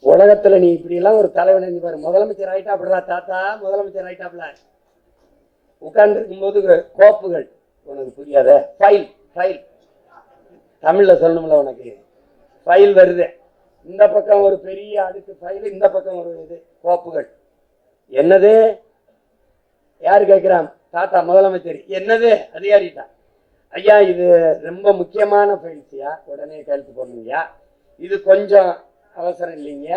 உலகத்துல நீ இப்படி எல்லாம் ஒரு தலைவன் பாரு. முதலமைச்சர் ஆயிட்டாப்டா தாத்தா, முதலமைச்சர் ஆயிட்டாப்ல. உட்கார்ந்து இருக்கும் போது கோப்புகள் உனக்கு புரியாத ஃபைல் ஃபைல் தமிழ்ல சொல்லணும்ல உனக்கு. ஃபைல் வருது, இந்த பக்கம் ஒரு பெரிய அடுக்கு ஃபைல், இந்த பக்கம் ஒரு இது கோப்புகள். என்னது யாரு கேட்கிறான்? தாத்தா முதலமைச்சர். என்னது அதிகாரிட்டா? ஐயா இது ரொம்ப முக்கியமான ஃபைல்ஸியா, உடனே கையெழுத்து போடணுங்கய்யா. இது கொஞ்சம் அவசரம் இல்லைங்க,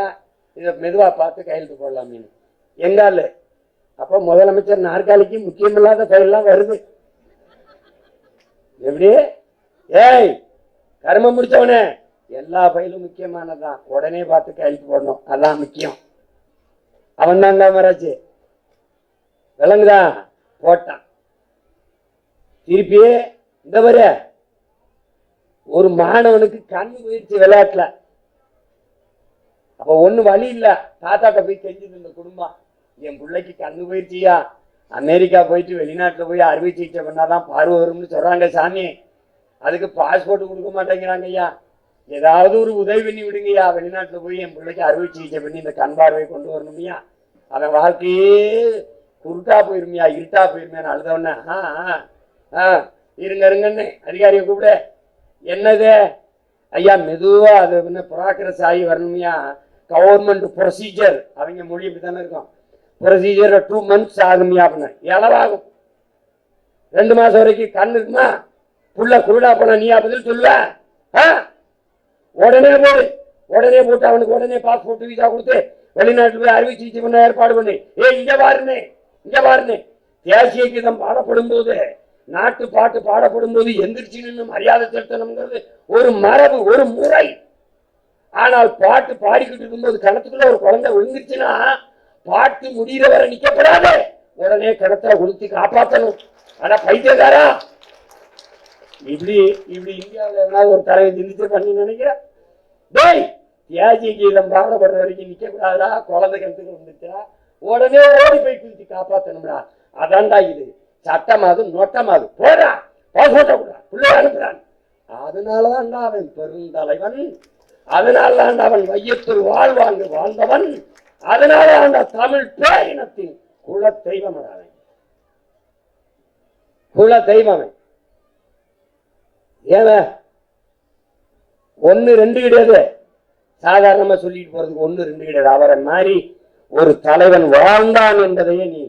இதை மெதுவா பார்த்து கையெழுத்து போடலாமே. எங்கால அப்போ முதலமைச்சர் நாற்காலிக்கு முக்கியமில்லாத ஃபைல்லாம் வருது. எப்படி? ஏய் கர்மம் முடிச்சவனே, எல்லா ஃபைலும் முக்கியமானதான், உடனே பார்த்து கையெழுத்து போடணும், அதான் முக்கியம். அவன் தான் காமராஜ். விளங்குதா? போட்டான். திருப்பி இந்த வர ஒரு மாணவனுக்கு கண்ணு போயிடுச்சு விளையாட்டுல. அப்ப ஒண்ணு வழி இல்ல, தாத்தாட்ட போய் செஞ்சது இந்த குடும்பம். என் பிள்ளைக்கு கண்ணு போயிடுச்சியா, அமெரிக்கா போயிட்டு வெளிநாட்டுல போய் அறுவை சிகிச்சை பண்ணாதான் பார்வை வரும்னு சொல்றாங்க சாமி. அதுக்கு பாஸ்போர்ட் கொடுக்க மாட்டேங்கிறாங்க ஐயா, ஏதாவது ஒரு உதவி பண்ணி விடுங்கய்யா. வெளிநாட்டுல போய் என் பிள்ளைக்கு அறுவை சிகிச்சை பண்ணி இந்த கண் பார்வை கொண்டு வரணும்யா. அவன் வாழ்க்கையே குருட்டா போயிருமியா, இருட்டா போயிருமியான்னு அழுதவன. இருங்க இருங்கன்னு அதிகாரியை கூப்பிட. என்னது ஐயா? மெதுவா அது என்ன ப்ராக்ரஸ் ஆகி வரணும்யா, கவர்மெண்ட் ப்ரொசீஜர். அவங்க மொழி இப்படி தானே இருக்கும். Procedure 2 months ஆகும்யா. அப்படின்னா எளவாகும். 2 மாசம் வரைக்கும் கண் இருக்குமா? புள்ள குருடா போன நீயா பதில் சொல்லுவ? உடனே போடு, உடனே போட்டு அவனுக்கு உடனே பாஸ்போர்ட் விசா கொடுத்து வெளிநாட்டுல போய் அறுவை சிகிச்சை பண்ண ஏற்பாடு பண்ணி. இங்க பாருன்னு, இங்க பாருன்னு. தேசிய கீதம் பாடப்படும் போது, நாட்டு பாட்டு பாடப்படும் போது எந்திரிச்சு நின்று மரியாதை செலுத்தணுங்கிறது ஒரு மரபு, ஒரு முறை. ஆனால் பாட்டு பாடிக்கிட்டு இருக்கும்போது கிணத்துக்குள்ள ஒரு குழந்தை விழுந்துருச்சுன்னா பாட்டு முடிகிற வரை நிக்கப்படாது, உடனே கிணத்துல கொடுத்து காப்பாற்றணும். ஆனா பைத்தியக்காரா, இப்படி இப்படி இந்தியாவில் ஒரு தலைவர் சிந்திச்சு பண்ணி நினைக்கிற? டேய் தேசிய கீதம் பாடப்படுற வரைக்கும் நிக்க கூடாதா? குழந்தை கிணத்துக்கு வந்துச்சா உடனே ஓடி போய் குளிச்சு காப்பாற்றணும்டா. அதான்டா இது சட்டமாது நோட்டமாது. போடா பாஸ்போர்ட்டை கூட பிள்ளை அனுப்புறான். அதனாலதான்டா அவன் பெருந்தலைவன், அதனாலதான்டா அவன் வையத்தில் வாழ்வாங்கு வாழ்ந்தவன், அதனாலதான்டா தமிழ் பேரினத்தின் குல தெய்வம். அவன் குல தெய்வம். ஏன் 1 2 கிடையாது, சாதாரணமா சொல்லிட்டு போறதுக்கு 1 2 கிடையாது. அவரை மாதிரி ஒரு தலைவன் வாழ்ந்தான் என்பதையே நீ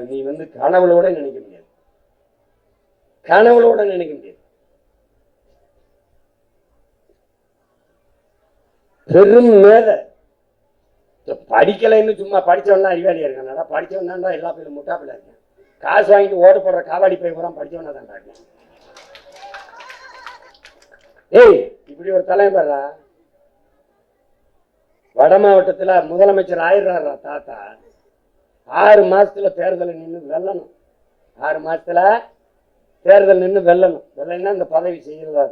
நீ வந்து கனவுளோட நினைக்க முடியாது, கனவுளோட நினைக்க முடியாது. பெரும் மேத. படிக்கலைன்னு சும்மா படிச்சவன்லாம் அறிவாளியா இருக்கானடா? படிச்சவன் தான்டா எல்லா பேரும் முட்டாப்பில இருக்கேன். காசு வாங்கிட்டு ஓட்டு போடுற காவாடி போய் பூரா படிச்சவனா தான்டா இருக்கேன். ஏய் இப்படி ஒரு தலைவரா வட மாவட்டத்துல முதலமைச்சர் ஆயிடுறாரா தாத்தா. 6 மாசத்துல தேர்தலை நின்று வெல்லணும். 6 மாசத்துல தேர்தல் நின்று வெல்லணும். வெல்லன்னா இந்த பதவி செய்யறதா.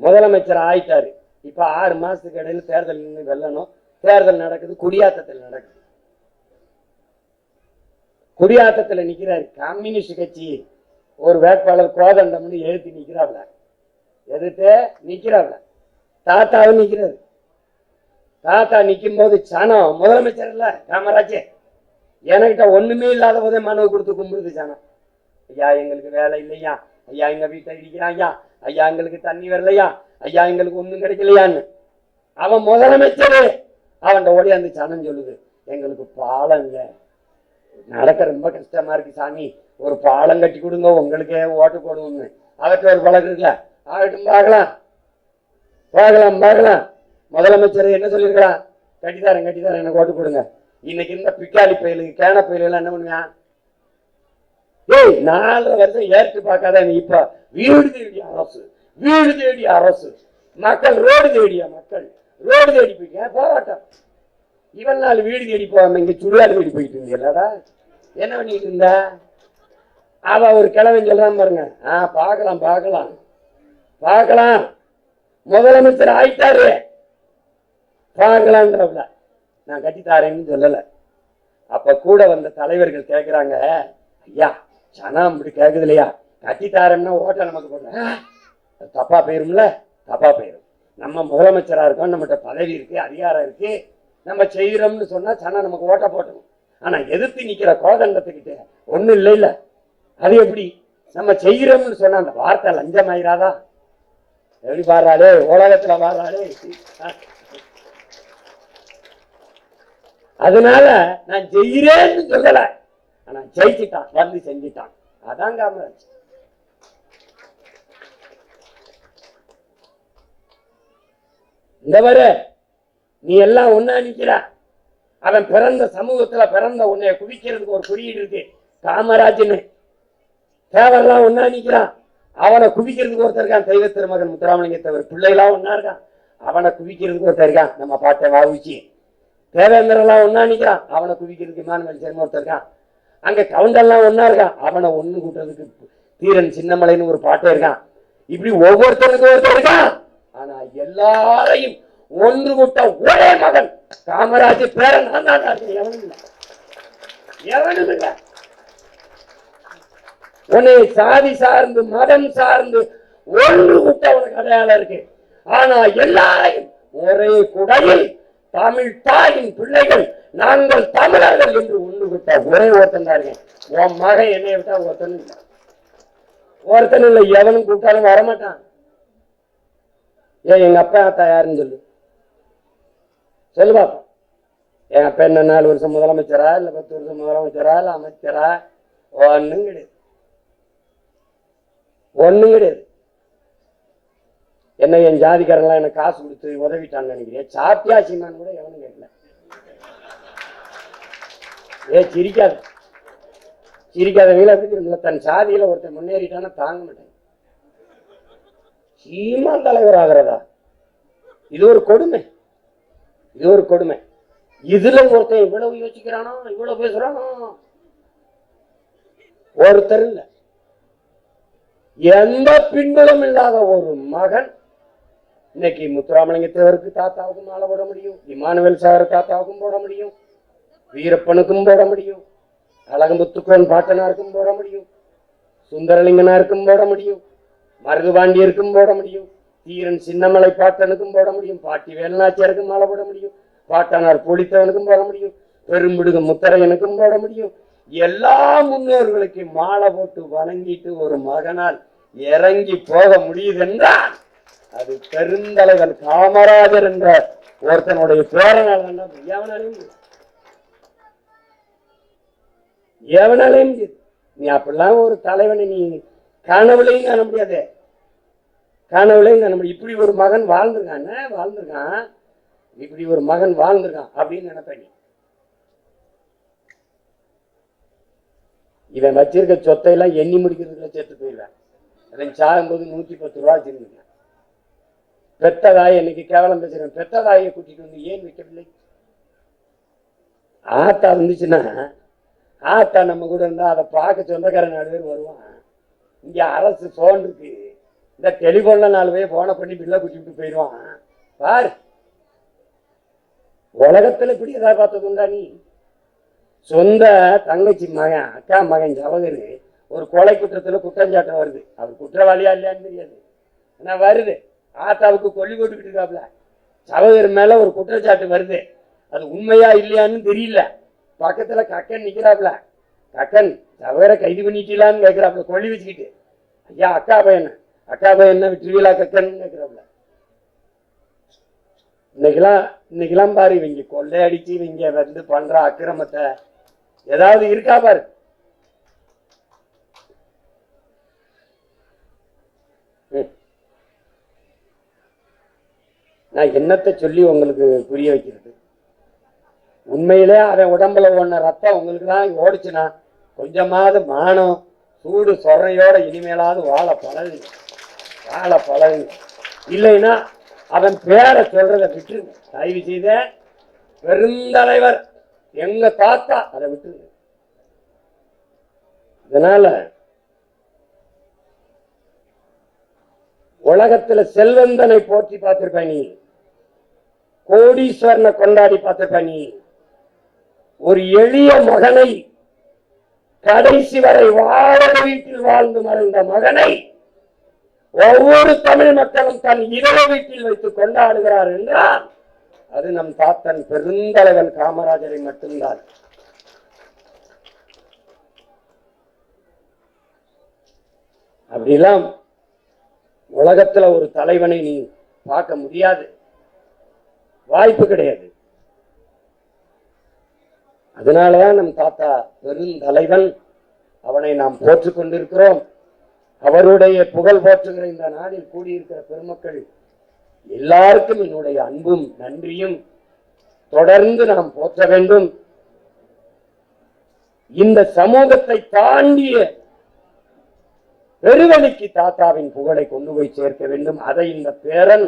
முதலமைச்சர் ஆயிட்டாரு, இப்ப 6 மாசத்துக்கு இடையில தேர்தல் நின்று வெல்லணும். தேர்தல் நடக்குது, குடியாத்தத்தில் நடக்குது. குடியாத்தத்தில் நிக்கிறாரு கம்யூனிஸ்ட் கட்சி ஒரு வேட்பாளர் கோதண்டம்னு எழுத்து நிக்கிறாப்ல, எதிர்த்து நிக்கிறாப்ல. தாத்தாவும் நிக்கிறாரு. தாத்தா நிக்கும் போது சனம் முதலமைச்சர் இல்ல காமராஜ் என்கிட்ட ஒண்ணுமே இல்லாத போதே மனு கொடுத்து கும்பிடுது சனம். ஐயா எங்களுக்கு வேலை இல்லையா, ஐயா எங்க வீட்டை இடிக்கிறான், ஐயா ஐயா எங்களுக்கு தண்ணி வரலையா, ஐயா எங்களுக்கு ஒண்ணும் கிடைக்கலையான்னு. அவன் முதலமைச்சரு. அவன் ஓடியாந்து சனம் சொல்லுது, எங்களுக்கு பாலம் இல்லை, நடக்க ரொம்ப கஷ்டமா இருக்கு சாமி, ஒரு பாலம் கட்டி கொடுங்க, உங்களுக்கே ஓட்டு போடுவோம்னு. அதற்கு ஒரு பழக்கம் இருக்குல்ல, ஆகட்டும் பார்க்கலாம் பார்க்கலாம் பார்க்கலாம். முதலமைச்சர் என்ன சொல்லியிருக்கலாம்? கட்டித்தாரன் கட்டித்தாரன் எனக்கு ஓட்டு கொடுங்க. இன்னைக்கு இருந்த பிக்காளி பயிலுக்கு கேன பயிலாம் என்ன பண்ணுவான்? ஏய் 4 வருஷம் ஏற்று பார்க்காத நீ இப்ப வீடு தேடிய அரசு, வீடு தேடிய அரசு, மக்கள் ரோடு தேடிய மக்கள், ரோடு தேடி போய்க்க போராட்டம். இவன் நாள் வீடு தேடி போகாம இங்க சுடுகாடு தேடி போயிட்டு இருந்தீங்களாடா? என்ன பண்ணிட்டு இருந்த? அவ ஒரு கிழவன் சொல்றான் பாருங்க. பார்க்கலாம் பார்க்கலாம் பார்க்கலாம், முதலமைச்சர் ஆயிட்டாரு பார்க்கலான்றவள நான் கட்டித்தாரேன்னு சொல்லல. அப்ப கூட வந்த தலைவர்கள் கேட்கிறாங்க, ஐயா சனம் இப்படி கேட்குது இல்லையா, கட்டித்தாரன்னா ஓட்ட நமக்கு போடுற தப்பா போயிரும்ல, தப்பா போயிரும். நம்ம முதலமைச்சரா இருக்கோம், நம்மகிட்ட பதவி இருக்கு, அதிகாரம் இருக்கு, நம்ம செய்யறோம்னு சொன்னா சனா நமக்கு ஓட்ட போட்டணும். ஆனா எதிர்த்து நிக்கிற கோதண்டத்துக்கிட்ட ஒண்ணும் இல்லை இல்ல. அது எப்படி நம்ம செய்யறோம்னு சொன்னா அந்த வார்த்தை லஞ்சம் ஆயிராதா? எப்படி பாடுறாளே உலகத்துல பாடுறாளே. அதனால நான் செய்யறேன்னு சொல்லல, ஆனா ஜெயிச்சுட்டான், வந்து செஞ்சுட்டான். அதான் காமராஜ். இந்த வர நீ எல்லாம் ஒன்னா நிக்கிற. அவன் பிறந்த சமூகத்துல பிறந்த உன்னைய குவிக்கிறதுக்கு ஒரு குறியீடு இருக்கு, காமராஜ்னு. தேவரெல்லாம் ஒன்னா நிக்கிறான், அவனை குவிக்கிறதுக்கு ஒருத்தர் இருக்கான், தெய்வ திருமகன் முத்துராமலிங்க தேவர். பிள்ளைலாம் ஒன்னா இருக்கான், அவனை குவிக்கிறதுக்கு ஒருத்தர் இருக்கான், நம்ம பாட்டை வாவுச்சி. தேவேந்திரெல்லாம் ஒன்னா நிக்கிறான், அவனை குவிக்கிறதுக்கு இமானுவேல் சேர்ம ஒருத்தர் இருக்கான். அங்க கவுண்டெல்லாம் ஒன்னா இருக்கான், அவனை ஒண்ணு கூட்டுறதுக்கு தீரன் சின்னமலைன்னு ஒரு பாட்டே இருக்கான். இப்படி ஒவ்வொருத்தருக்கும் ஒருத்தர் இருக்கான். ஆனா எல்லாரையும் ஒன்று கூட்ட ஒரே மகன் காமராஜ் பேரன் நான் தான். எவனும் இல்லை, எவனும் இல்லை. உன்னை சாதி சார்ந்து மதம் சார்ந்து ஒன்று கூட்ட உனக்கு அடையாளம் இருக்கு. ஆனா எல்லாரையும் ஒரே குடையில் தமிழ் தாயின் பிள்ளைகள் நாங்கள் தமிழர்கள் என்று ஒன்று கூட்ட ஒரே ஒருத்தன் தான் இருக்கேன். உன் மகன் என்னை விட்டா ஒருத்தன் இல்லை, ஒருத்தன் இல்லை. எவனும் கூப்பிட்டாலும் வரமாட்டான். ஏன் எங்க அப்பா அத்தா யாருன்னு சொல்லு, சொல்லுவா. என் அப்பா என்ன 4 வருஷம் முதலமைச்சரா இல்ல 10 வருஷம் முதலமைச்சரா இல்ல அமைச்சரா? ஒண்ணும் கிடையாது, ஒண்ணும் கிடையாது. என்ன என் ஜாதிக்காரங்களாம் எனக்கு காசு கொடுத்து உதவிட்டான்னு நினைக்கிறேன். சாத்தியா சீமான்னு கூட எவனும் கேட்கல. சிரிக்காத, சிரிக்காதவங்கள எப்படி இருக்குல்ல, தன் சாதியில ஒருத்தன் முன்னேறிட்டானா தாங்க மாட்டேன். சீமான் தலைவர் ஆகிறதா? இது ஒரு கொடுமை, இது ஒரு கொடுமை. இதுல ஒருத்தன் இவ்வளவு யோசிக்கிறானோ, இவ்வளவு பேசுறானோ, ஒருத்தர் இல்ல. எந்த பின்புலம் இல்லாத ஒரு மகன் இன்னைக்கு முத்துராமலிங்க தேவருக்கு தாத்தாவுக்கும் மாலை போட முடியும், இமானுவேல் சார் தாத்தாவுக்கும் போட முடியும், வீரப்பனுக்கும் போட முடியும், அழகமுத்துக்கோன் பாட்டனாருக்கும் போட முடியும், சுந்தரலிங்கனாருக்கும் போட முடியும், மருதுபாண்டியருக்கும் போட முடியும், தீரன் சின்னமலை பாட்டனுக்கும் போட முடியும், பாட்டி வேலுநாச்சியாருக்கும் மாலை போட முடியும், பாட்டனார் பொலித்தவனுக்கும் போட முடியும், பெரும்பிடுக முத்தரையனுக்கும் போட முடியும். எல்லா முன்னோர்களுக்கு மாலை போட்டு வணங்கிட்டு ஒரு மகனால் இறங்கி போக முடியுது என்றால் அது பெருந்தலைவர் காமராஜர் என்ற ஒருத்தனுடைய பேரனால். எவனாலையும் நீ அப்படிலாம் ஒரு தலைவனை நீ கனவுலையும் காண முடியாது, கனவுலையும் காண முடியும். இப்படி ஒரு மகன் வாழ்ந்திருக்கான், இப்படி ஒரு மகன் வாழ்ந்திருக்கான் அப்படின்னு நினைப்பேன். இவன் வச்சிருக்க சொத்தை எல்லாம் எண்ணி முடிக்கிறதுல சேர்த்து போயிடுவேன். அவன் சாகும்போது 110 ரூபா வச்சிருந்தேன். பெத்ததாயை இன்னைக்கு கேவலம் பேசுறேன், பெத்ததாயை கூட்டிட்டு வந்து ஏன் வைக்கவில்லை? ஆத்தா இருந்துச்சுன்னா, ஆத்தா நம்ம கூட இருந்தா அதை பார்க்க சொந்தக்கார 4 பேர் வருவான். இங்க அரசு போன் இருக்கு, இந்த டெலிபோன்ல 4 பேர் போனை பண்ணி பில்ல குட்டிட்டு போயிடுவான். பாரு, உலகத்துல இப்படி ஏதாவது பார்த்தது உண்டா நீ? சொந்த தங்கச்சி மகன், அக்கா மகன் ஜவஹர் ஒரு கொலை குற்றத்துல குற்றஞ்சாட்டம் வருது. அவர் குற்றவாளியா இல்லையான்னு தெரியாது, ஆனா வருது. ஆத்தாவுக்கு கொல்லி போட்டுக்கிட்டு இருக்காப்ல, ஜவஹர் மேல ஒரு குற்றச்சாட்டு வருது. அது உண்மையா இல்லையான்னு தெரியல. பக்கத்துல கக்கன் நிக்கிறாப்ல, கக்கன் ஜவஹரை கைது பண்ணிட்டீங்களான்னு கேட்கிறாப்ல கொல்லி வச்சுக்கிட்டு. ஐயா அக்கா பையன் விட்டுருவீங்களா கக்கன் கேட்கிறாப்ல. இன்னைக்கெல்லாம் பாரு, இவங்க கொள்ளையடிச்சு இவங்க வந்து பண்ற அக்கிரமத்தை ஏதாவது இருக்கா பாரு. நான் என்னத்தை சொல்லி உங்களுக்கு புரிய வைக்கிறது? உண்மையிலே அவன் உடம்புல ஒன்ன ரத்தம் உங்களுக்கு தான் ஓடிச்சுன்னா கொஞ்சமாவது மானம் சூடு சொறையோட இனிமேலாவது வாழ பழகுங்க. இல்லைன்னா அவன் பேரை சொல்றதை விட்டுருங்க, தயவு செய்த. பெருந்தலைவர் எங்க தாத்தா, அதை விட்டுருங்க. இதனால உலகத்துல செல்வந்தனை போற்றி பார்த்திருப்ப நீ, கோடீஸ்வரனை கொண்டாடி பார்த்திருப்ப நீ. ஒரு எளிய மகனை, கடைசி வரை வாழ வீட்டில் வாழ்ந்து மறைந்த மகனை ஒவ்வொரு தமிழ் மக்களும் தன் இதர வீட்டில் வைத்து கொண்டாடுகிறார் என்றால் அது நம் தாத்தன் பெருந்தலைவன் காமராஜரை மட்டும்தான். அப்படிலாம் உலகத்துல ஒரு தலைவனை நீ பார்க்க முடியாது, வாய்ப்பு கிடையாது. அதனாலதான் நம் தாத்தா பெருந்தலைவன், அவனை நாம் போற்றுக் கொண்டிருக்கிறோம். அவருடைய புகழ் போற்றுகிற இந்த நாளில் கூடியிருக்கிற பெருமக்கள் எல்லாருக்கும் என்னுடைய அன்பும் நன்றியும். தொடர்ந்து நாம் போற்ற வேண்டும். இந்த சமூகத்தை தாண்டிய பெருவழிக்கு தாத்தாவின் புகழை கொண்டு போய் சேர்க்க வேண்டும். அதை இந்த பேரன்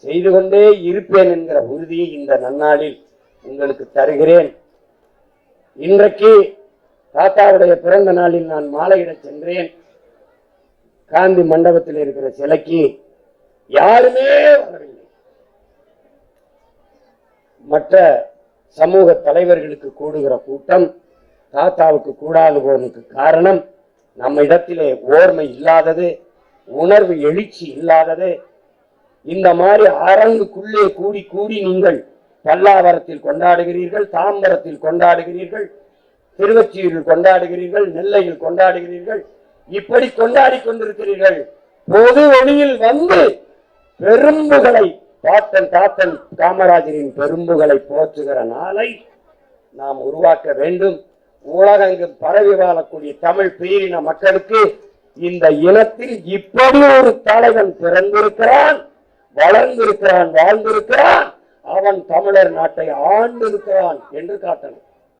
செய்து கொண்டே இருப்பேன் என்கிற உறுதியை இந்த நன்னாளில் உங்களுக்கு தருகிறேன். இன்றைக்கு தாத்தாவுடைய பிறந்த நாளில் நான் மாலையிட சென்றேன். காந்தி மண்டபத்தில் இருக்கிற சிலைக்கு யாருமே வரவில்லை. மற்ற சமூக தலைவர்களுக்கு கூடுகிற கூட்டம் தாத்தாவுக்கு கூடாது போனதுக்கு காரணம் நம்ம இடத்திலே ஓர்மை இல்லாதது, உணர்வு எழுச்சி இல்லாதது. இந்த மாதிரி அரங்குக்குள்ளே கூடி கூடி நீங்கள் பல்லாவரத்தில் கொண்டாடுகிறீர்கள், தாம்பரத்தில் கொண்டாடுகிறீர்கள், திருவொற்றியூரில் கொண்டாடுகிறீர்கள், நெல்லையில் கொண்டாடுகிறீர்கள். இப்படி கொண்டாடி கொண்டிருக்கிறீர்கள். பொது ஒளியில் வந்து பெரும்புகளை தாத்தன் காமராஜரின் பெரும்புகளை போற்றுகிற நாளை நாம் உருவாக்க வேண்டும். உலகெங்கும் பரவி வாழக்கூடிய தமிழ் பேரின மக்களுக்கு இந்த இனத்தில் இப்படி ஒரு தலைவன் பிறந்திருக்கிறான், வளர்ந்திருக்கிறான், வாழ்ந்திருக்கிறான், அவன் தமிழர் நாட்டை ஆண்டிருக்கிறான் என்று காட்டணும்.